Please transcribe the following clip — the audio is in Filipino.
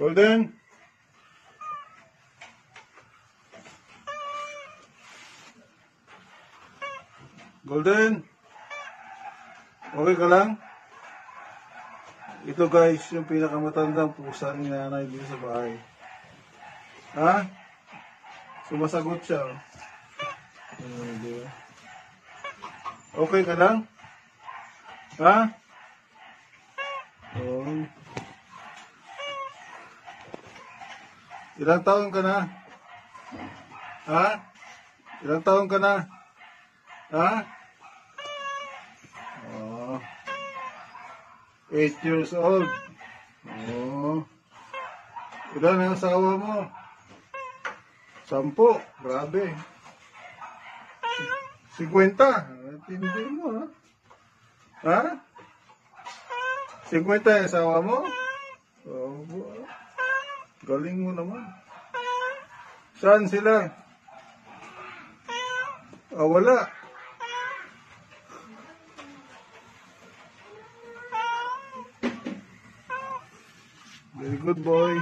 Golden. Golden. Okay ka lang? Ito guys, yung pinakamatandang pusa ni nanay dito sa bahay. Ha? Sumasagot siya. Diba? Okay ka lang? Ha? Oh. Ilang taon ka na? Ha? Ilang taon ka na? Ha? Oh. 8 years old. Oh. Ilan ang asawa mo? 10. Grabe. 50. Tindi mo, ha? Ha? 50 ang asawa mo? Oh, galing mo naman. Saan sila? Ah, wala. Very good boy.